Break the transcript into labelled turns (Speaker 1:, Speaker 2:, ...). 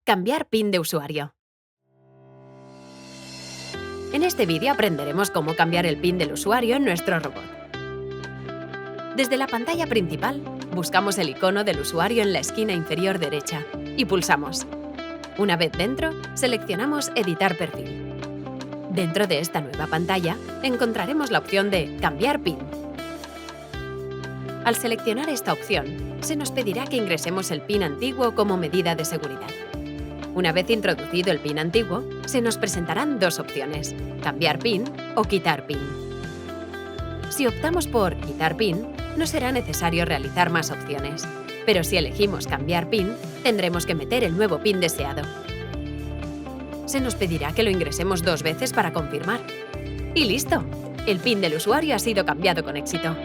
Speaker 1: Cambiar PIN de usuario. En este vídeo aprenderemos cómo cambiar el PIN del usuario en nuestro robot. Desde la pantalla principal, buscamos el icono del usuario en la esquina inferior derecha y pulsamos. Una vez dentro, seleccionamos Editar perfil. Dentro de esta nueva pantalla, encontraremos la opción de Cambiar PIN. Al seleccionar esta opción, se nos pedirá que ingresemos el PIN antiguo como medida de seguridad. Una vez introducido el PIN antiguo, se nos presentarán dos opciones, Cambiar PIN o Quitar PIN. Si optamos por Quitar PIN, no será necesario realizar más opciones, pero si elegimos Cambiar PIN, tendremos que meter el nuevo PIN deseado. Se nos pedirá que lo ingresemos 2 veces para confirmar. ¡Y listo! El PIN del usuario ha sido cambiado con éxito.